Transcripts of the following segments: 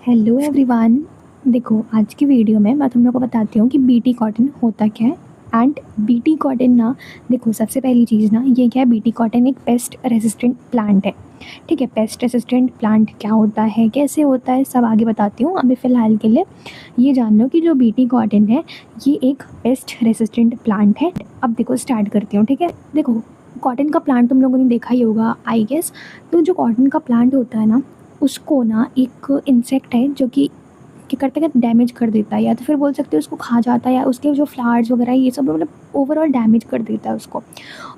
Hello everyone. देखो आज की वीडियो में मैं तुम लोग को बताती हूँ कि बीटी कॉटन होता क्या है। एंड बीटी कॉटन ना, देखो सबसे पहली चीज़ ना ये क्या है, बीटी कॉटन एक पेस्ट रेसिस्टेंट प्लांट है। ठीक है, पेस्ट रेसिस्टेंट प्लांट क्या होता है, कैसे होता है, सब आगे बताती हूँ। अभी फ़िलहाल के लिए ये जान लो कि जो बीटी कॉटन है ये एक पेस्ट रेसिस्टेंट प्लांट है। अब देखो स्टार्ट करती हूँ। ठीक है, देखो कॉटन का प्लांट तुम लोगों ने देखा ही होगा आई गेस। तो जो कॉटन का प्लांट होता है ना, उसको ना एक इंसेक्ट है जो कि क्या करता है, डैमेज कर देता है, या तो फिर बोल सकते हो उसको खा जाता है, या उसके जो फ्लावर्स वगैरह ये सब मतलब ओवरऑल डैमेज कर देता है उसको।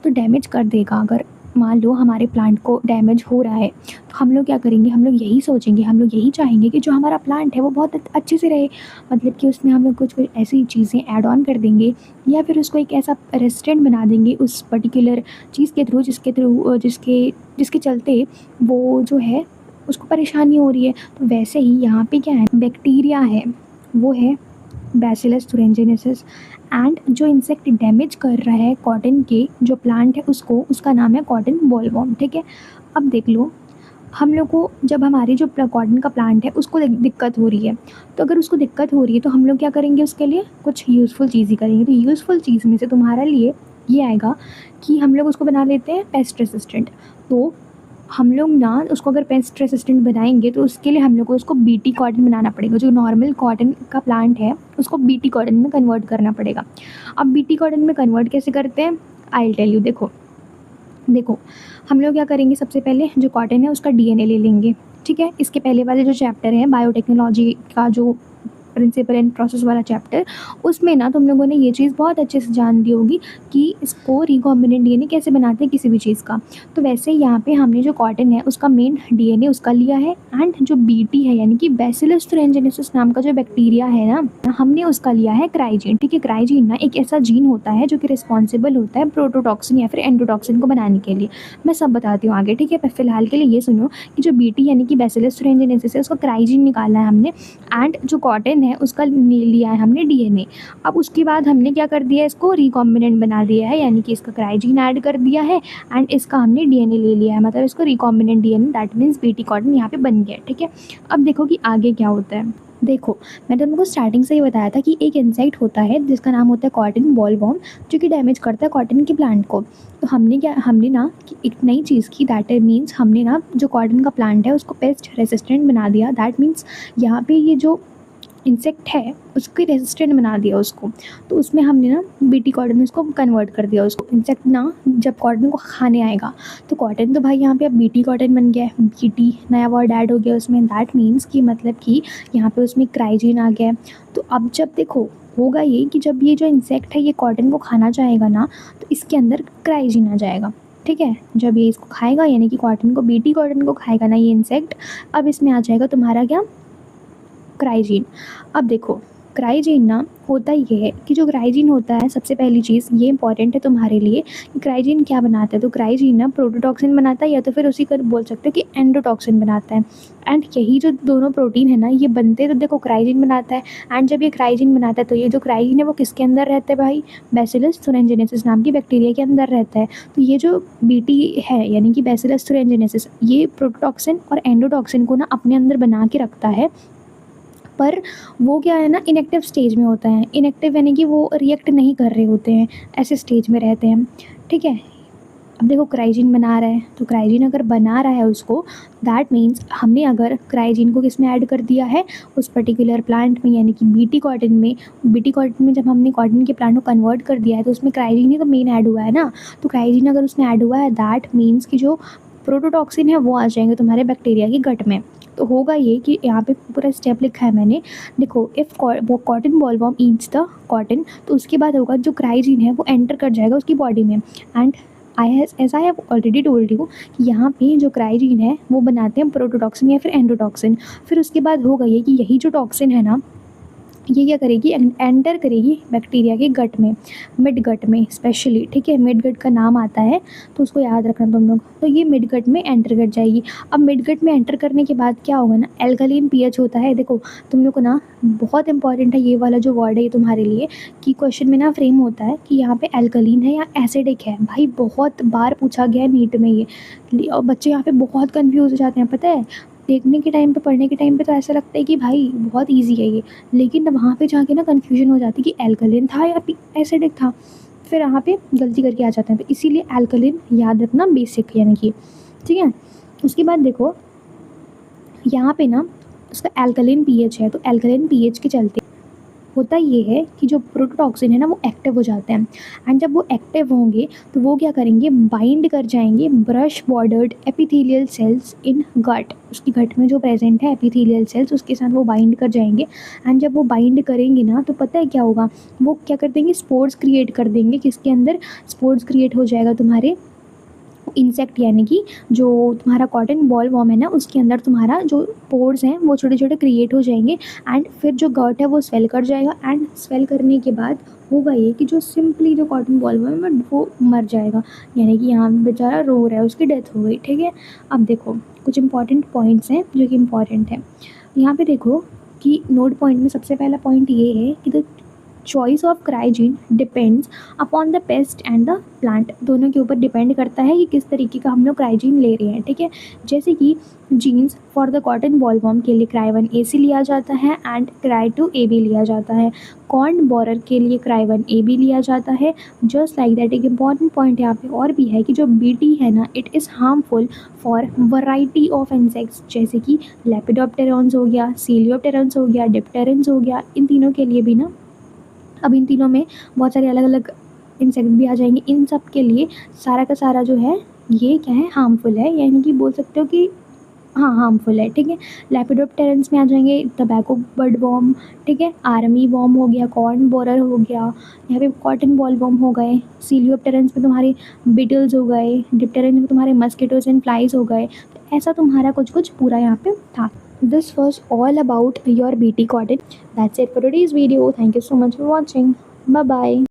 तो डैमेज कर देगा, अगर मान लो हमारे प्लांट को डैमेज हो रहा है तो हम लोग क्या करेंगे, हम लोग यही सोचेंगे, हम लोग यही चाहेंगे कि जो हमारा प्लांट है वो बहुत अच्छे से रहे। मतलब कि उसमें हम लोग कुछ कुछ ऐसी चीज़ें ऐड ऑन कर देंगे, या फिर उसको एक ऐसा रेसिस्टेंट बना देंगे उस पर्टिकुलर चीज़ के थ्रू जिसके जिसके चलते वो जो है उसको परेशानी हो रही है। तो वैसे ही यहाँ पे क्या है, बैक्टीरिया है, वो है बैसिलस thuringiensis। एंड जो इंसेक्ट डैमेज कर रहा है कॉटन के जो प्लांट है उसको, उसका नाम है कॉटन बॉलवॉर्म। ठीक है, अब देख लो हम लोग को जब हमारी जो कॉटन का प्लांट है उसको दिक्कत हो रही है, तो अगर उसको दिक्कत हो रही है तो हम लोग क्या करेंगे, उसके लिए कुछ यूज़फुल चीज़ ही करेंगे। तो यूज़फुल चीज़ में से तुम्हारे लिए ये आएगा कि हम लोग उसको बना लेते हैं पेस्ट रेसिस्टेंट। तो हम लोग ना उसको अगर पेस्ट रेसिस्टेंट बनाएंगे तो उसके लिए हम लोग को उसको बीटी कॉटन बनाना पड़ेगा। जो नॉर्मल कॉटन का प्लांट है उसको बीटी कॉटन में कन्वर्ट करना पड़ेगा। अब बीटी कॉटन में कन्वर्ट कैसे करते हैं, आई टेल यू। देखो देखो हम लोग क्या करेंगे, सबसे पहले जो कॉटन है उसका डीएनए ले लेंगे। ठीक है, इसके पहले वाले जो चैप्टर है बायोटेक्नोलॉजी का, जो प्रिंसिपल एंड प्रोसेस वाला चैप्टर, उसमें ना तुम लोगों ने ये चीज़ बहुत अच्छे से जान ली होगी कि इसको रिकॉम्बिनेंट डीएनए कैसे बनाते हैं किसी भी चीज़ का। तो वैसे यहाँ पे हमने जो कॉटन है उसका मेन डीएनए उसका लिया है। एंड जो बीटी है यानी कि बैसिलस thuringiensis नाम का जो बैक्टीरिया है ना, हमने उसका लिया है क्राइजीन। ठीक है, क्राइजीन ना एक ऐसा जीन होता है जो कि रिस्पॉन्सिबल होता है प्रोटोटॉक्सिन या फिर एंडोटॉक्सिन को बनाने के लिए। मैं सब बताती हूँ आगे। ठीक है, पर फिलहाल के लिए ये सुनो कि जो बीटी यानी कि बैसिलस thuringiensis है उसका क्राइजीन निकाला है हमने। एंड जो कॉटन है उसका लिया है हमने डीएनए। अब उसके बाद हमने क्या कर दिया, इसको रिकॉम्बिनेंट बना दिया है, यानी कि इसका क्राइजीन ऐड कर दिया है एंड इसका हमने डीएनए ले लिया है, मतलब इसको recombinant DNA, that means BT cotton यहाँ पे बन गया। ठीक है, अब देखो कि आगे क्या होता है। देखो मैंने तुमको स्टार्टिंग से ही बताया था कि एक इंसेक्ट होता है जिसका नाम होता है कॉटन बॉलवॉर्म, जो कि डैमेज करता है कॉटन के प्लांट को। तो हमने ना कि एक नई चीज़ की, दैट मीन्स हमने ना जो कॉटन का प्लांट है उसको पेस्ट रेसिस्टेंट बना दिया। दैट मीन्स यहाँ पे ये जो इंसेक्ट है उसके रेजिस्टेंट बना दिया उसको। तो उसमें हमने ना बीटी कॉटन उसको कन्वर्ट कर दिया। उसको इंसेक्ट ना जब कॉटन को खाने आएगा तो कॉटन तो भाई यहाँ पे अब बीटी कॉटन बन गया है, बीटी नया वर्ड ऐड हो गया उसमें। दैट मीन्स कि मतलब कि यहाँ पे उसमें क्राइजीन आ गया है। तो अब जब देखो होगा ये कि जब ये जो इंसेक्ट है ये कॉटन को खाना चाहेगा ना, तो इसके अंदर क्राइजीन आ जाएगा। ठीक है, जब ये इसको खाएगा यानी कि कॉटन को, बीटी कॉटन को खाएगा ना ये इंसेक्ट, अब इसमें आ जाएगा तुम्हारा क्या, क्राइजीन। अब देखो क्राइजीन ना होता ये है कि जो क्राइजीन होता है, सबसे पहली चीज़ ये इंपॉर्टेंट है तुम्हारे लिए कि क्राइजीन क्या बनाता है। तो क्राइजीन ना प्रोटोटॉक्सिन बनाता है, या तो फिर उसी का बोल सकते हो कि एंडोटॉक्सिन बनाता है। एंड यही जो दोनों प्रोटीन है ना ये बनते तो देखो क्राइजीन बनाता है। एंड जब ये क्राइजीन बनाता है तो ये जो क्राइजीन है वो किसके अंदर रहता है भाई, बैसिलस thuringiensis नाम की बैक्टीरिया के अंदर रहता है। तो ये जो बीटी है यानी कि बैसिलस thuringiensis, ये प्रोटोटॉक्सिन और एंडोटॉक्सिन को ना अपने अंदर बना के रखता है। पर वो क्या है ना, इनएक्टिव स्टेज में होता है। इनएक्टिव यानी कि वो रिएक्ट नहीं कर रहे होते हैं, ऐसे स्टेज में रहते हैं। ठीक है, अब देखो क्राइजीन बना रहा है, तो क्राइजीन अगर बना रहा है उसको, दैट मीन्स हमने अगर क्राइजीन को किस में ऐड कर दिया है, उस पर्टिकुलर प्लांट में यानी कि बीटी कॉटन में। बीटी कॉटन में जब हमने कॉटन के प्लांट को कन्वर्ट कर दिया है तो उसमें क्राइजीन ही तो मेन ऐड हुआ है ना। तो क्राइजीन अगर उसमें ऐड हुआ है दैट मीन्स कि जो प्रोटोटॉक्सिन है वो आ जाएंगे तुम्हारे बैक्टीरिया के गट में। तो होगा ये कि यहाँ पे पूरा स्टेप लिखा है मैंने। देखो इफ़ वो cotton bollworm eats the cotton, तो उसके बाद होगा जो क्राइजीन है वो एंटर कर जाएगा उसकी बॉडी में। And as I have already told you कि यहाँ पे जो क्राइजीन है वो बनाते हैं प्रोटोटॉक्सिन या फिर एंडोटॉक्सिन। फिर उसके बाद होगा ये कि यही जो टॉक्सिन है ना ये क्या करेगी, एंटर करेगी बैक्टीरिया के गट में, मिड गट में स्पेशली। ठीक है, मिड गट का नाम आता है तो उसको याद रखना तुम लोग। तो ये मिड गट में एंटर कर जाएगी। अब मिड गट में एंटर करने के बाद क्या होगा ना, एल्कलीन पीएच होता है। देखो तुम लोग को ना बहुत इंपॉर्टेंट है ये वाला जो वर्ड है ये तुम्हारे लिए, कि क्वेश्चन में ना फ्रेम होता है कि यहाँ पे एल्कलीन है या एसिडिक है। भाई बहुत बार पूछा गया है नीट में ये, और बच्चे यहाँ पे बहुत कंफ्यूज हो जाते हैं पता है। देखने के टाइम पे, पढ़ने के टाइम पे तो ऐसा लगता है कि भाई बहुत ईज़ी है ये, लेकिन वहाँ पे जाके ना कन्फ्यूजन हो जाती है कि एल्कलिन था या एसिडिक था, फिर यहाँ पे गलती करके आ जाते हैं। तो इसीलिए एल्कलिन याद रखना बेसिक, यानी कि ठीक है। उसके बाद देखो यहाँ पे ना उसका एल्कलिन पीएच है, तो एल्कलिन पीएच के चलते होता ये है कि जो प्रोटोटॉक्सिन है ना वो एक्टिव हो जाते हैं, एंड जब वो एक्टिव होंगे तो वो क्या करेंगे, बाइंड कर जाएंगे ब्रश बॉर्डर्ड एपिथेलियल सेल्स इन गट, उसकी गट में जो प्रेजेंट है एपिथेलियल सेल्स उसके साथ वो बाइंड कर जाएंगे। एंड जब वो बाइंड करेंगे ना तो पता है क्या होगा, वो क्या कर देंगे, स्पोर्स क्रिएट कर देंगे। किसके अंदर स्पोर्स क्रिएट हो जाएगा, तुम्हारे इंसेक्ट यानी कि जो तुम्हारा कॉटन बॉल वॉर्म है ना उसके अंदर तुम्हारा जो पोर्स हैं वो छोटे छोटे क्रिएट हो जाएंगे, एंड फिर जो गट है वो स्वेल कर जाएगा, एंड स्वेल करने के बाद होगा ये कि जो सिंपली जो कॉटन बॉल वॉर्म है वो मर जाएगा, यानी कि यहाँ बेचारा रो रहा है, उसकी डेथ हो गई। ठीक है, अब देखो कुछ इंपॉर्टेंट पॉइंट्स हैं जो कि इम्पॉर्टेंट है यहाँ पे। देखो कि नोट पॉइंट में सबसे पहला पॉइंट ये है कि the choice of क्राइजीन depends upon the paste and the plant, दोनों के ऊपर डिपेंड करता है कि किस तरीके का हम लोग क्राइजीन ले रहे हैं। ठीक है, जैसे कि genes for the cotton bollworm के लिए क्राई 1 AC लिया जाता है एंड क्राई 2 AB लिया जाता है। कॉर्न बोरर के लिए क्राई 1 AB लिया जाता है। जस्ट लाइक दैट एक इंपॉर्टेंट पॉइंट यहाँ पे और भी है कि जो बीटी है ना it is harmful for variety of insects, जैसे कि लेपिडोप्टेरॉन्स हो गया, सीलियोप्टेरॉन्स हो गया, डिप्टेरेंस हो गया, इन तीनों के लिए भी ना, अब इन तीनों में बहुत सारे अलग अलग इंसेक्ट भी आ जाएंगे, इन सब के लिए सारा का सारा जो है ये क्या है, हार्मफुल है, यानी कि बोल सकते हो कि हाँ हार्मफुल है। ठीक है, लेपिडोप्टेरेंस में आ जाएंगे टबैको बर्ड वॉर्म, ठीक है, आर्मी वॉर्म हो गया, कॉर्न बोरर हो गया, यहाँ पे कॉटन बॉल वॉर्म हो गए, सीलियोप्टेरेंस में तुम्हारे बिटल्स हो गए, डिप्टेरेंस में तुम्हारे मस्किटोज एंड फ्लाइज हो गए। तो ऐसा तुम्हारा कुछ कुछ पूरा यहाँ पे था। This was all about your BT cotton. That's it for today's video. Thank you so much for watching. Bye bye.